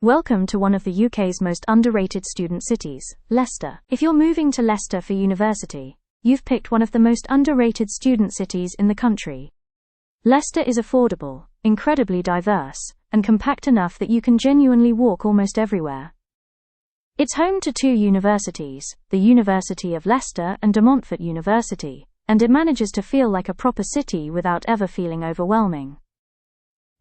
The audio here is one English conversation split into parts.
Welcome to one of the UK's most underrated student cities, Leicester. If you're moving to Leicester for university, you've picked one of the most underrated student cities in the country. Leicester is affordable, incredibly diverse, and compact enough that you can genuinely walk almost everywhere. It's home to two universities, the University of Leicester and Montfort University, and it manages to feel like a proper city without ever feeling overwhelming.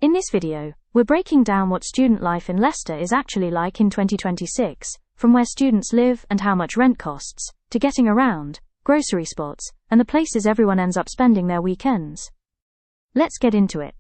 In this video, we're breaking down what student life in Leicester is actually like in 2026, from where students live and how much rent costs, to getting around, grocery spots, and the places everyone ends up spending their weekends. Let's get into it.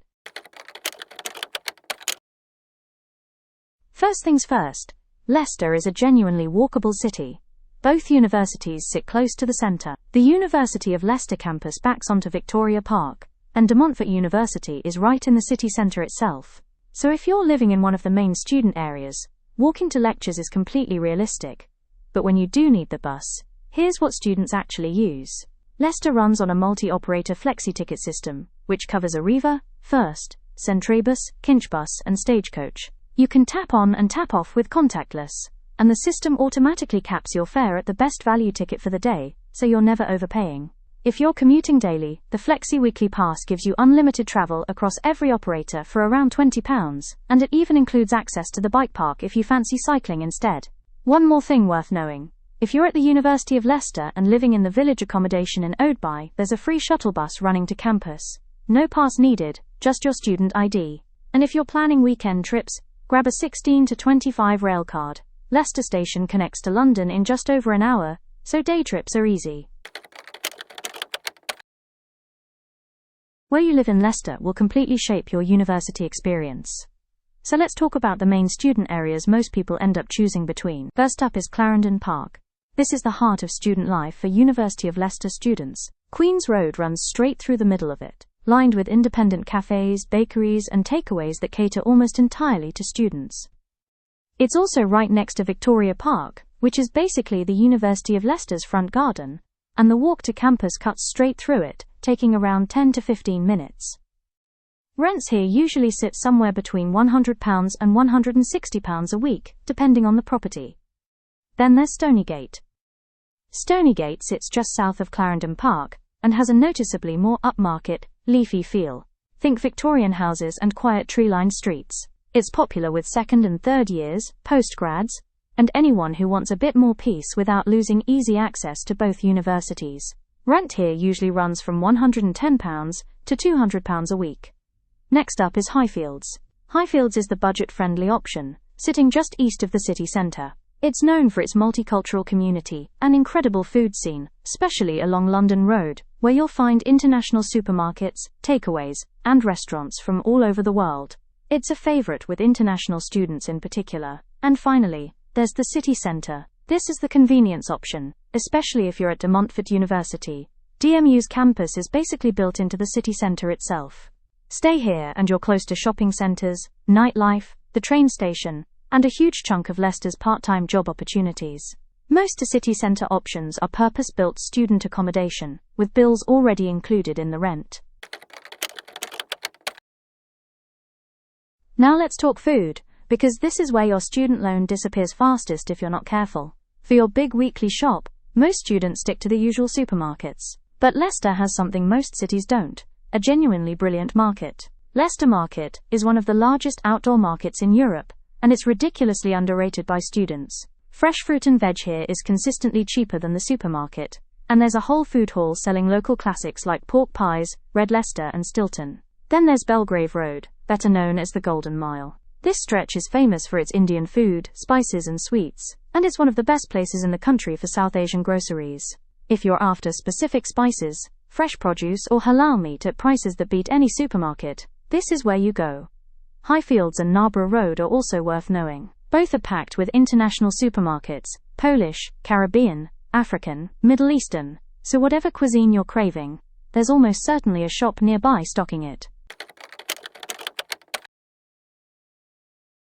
First things first, Leicester is a genuinely walkable city. Both universities sit close to the centre. The University of Leicester campus backs onto Victoria Park, and De Montfort University is right in the city centre itself. So if you're living in one of the main student areas, walking to lectures is completely realistic. But when you do need the bus, here's what students actually use. Leicester runs on a multi-operator Flexi ticket system, which covers Arriva, First, Centrebus, Kinchbus and Stagecoach. You can tap on and tap off with contactless, and the system automatically caps your fare at the best value ticket for the day, so you're never overpaying. If you're commuting daily, the Flexi Weekly Pass gives you unlimited travel across every operator for around £20, and it even includes access to the bike park if you fancy cycling instead. One more thing worth knowing. If you're at the University of Leicester and living in the village accommodation in Oadby, there's a free shuttle bus running to campus. No pass needed, just your student ID. And if you're planning weekend trips, grab a 16 to 25 rail card. Leicester Station connects to London in just over an hour, so day trips are easy. Where you live in Leicester will completely shape your university experience. So let's talk about the main student areas most people end up choosing between. First up is Clarendon Park. This is the heart of student life for University of Leicester students. Queen's Road runs straight through the middle of it, lined with independent cafes, bakeries, and takeaways that cater almost entirely to students. It's also right next to Victoria Park, which is basically the University of Leicester's front garden, and the walk to campus cuts straight through it, taking around 10 to 15 minutes. Rents here usually sit somewhere between £100 and £160 a week, depending on the property. Then there's Stoneygate. Stoneygate sits just south of Clarendon Park, and has a noticeably more upmarket, leafy feel. Think Victorian houses and quiet tree-lined streets. It's popular with second and third years, postgrads, and anyone who wants a bit more peace without losing easy access to both universities. Rent here usually runs from £110 to £200 a week. Next up is Highfields. Highfields is the budget-friendly option, sitting just east of the city centre. It's known for its multicultural community and incredible food scene, especially along London Road, where you'll find international supermarkets, takeaways, and restaurants from all over the world. It's a favourite with international students in particular. And finally, there's the city centre. This is the convenience option, especially if you're at De Montfort University. DMU's campus is basically built into the city centre itself. Stay here and you're close to shopping centres, nightlife, the train station, and a huge chunk of Leicester's part-time job opportunities. Most city centre options are purpose-built student accommodation, with bills already included in the rent. Now let's talk food, because this is where your student loan disappears fastest if you're not careful. For your big weekly shop, most students stick to the usual supermarkets. But Leicester has something most cities don't, a genuinely brilliant market. Leicester Market is one of the largest outdoor markets in Europe, and it's ridiculously underrated by students. Fresh fruit and veg here is consistently cheaper than the supermarket, and there's a whole food hall selling local classics like pork pies, Red Leicester and Stilton. Then there's Belgrave Road, better known as the Golden Mile. This stretch is famous for its Indian food, spices and sweets, and it's one of the best places in the country for South Asian groceries. If you're after specific spices, fresh produce or halal meat at prices that beat any supermarket, this is where you go. Highfields and Narborough Road are also worth knowing. Both are packed with international supermarkets, Polish, Caribbean, African, Middle Eastern, so whatever cuisine you're craving, there's almost certainly a shop nearby stocking it.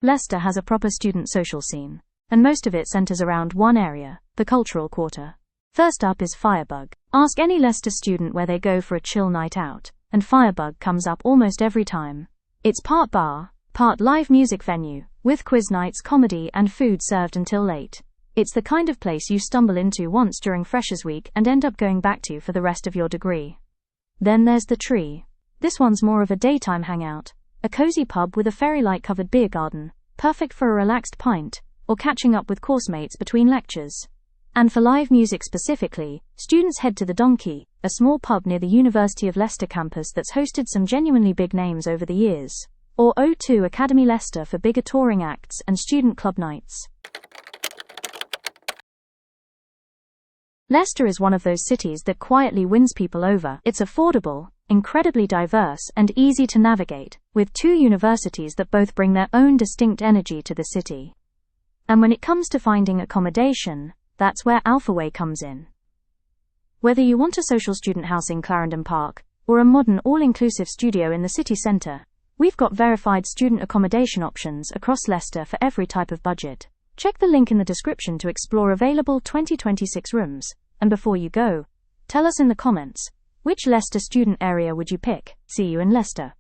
Leicester has a proper student social scene, and most of it centres around one area, the cultural quarter. First up is Firebug. Ask any Leicester student where they go for a chill night out, and Firebug comes up almost every time. It's part bar, part live music venue, with quiz nights, comedy, and food served until late. It's the kind of place you stumble into once during Freshers' Week and end up going back to for the rest of your degree. Then there's the Tree. This one's more of a daytime hangout, a cozy pub with a fairy-light covered beer garden, perfect for a relaxed pint, or catching up with course mates between lectures. And for live music specifically, students head to the Donkey, a small pub near the University of Leicester campus that's hosted some genuinely big names over the years. Or O2 Academy Leicester for bigger touring acts and student club nights. Leicester is one of those cities that quietly wins people over. It's affordable, incredibly diverse, and easy to navigate, with 2 universities that both bring their own distinct energy to the city. And when it comes to finding accommodation, that's where Alphaway comes in. Whether you want a social student house in Clarendon Park, or a modern all-inclusive studio in the city centre, we've got verified student accommodation options across Leicester for every type of budget. Check the link in the description to explore available 2026 rooms, and before you go, tell us in the comments, which Leicester student area would you pick? See you in Leicester.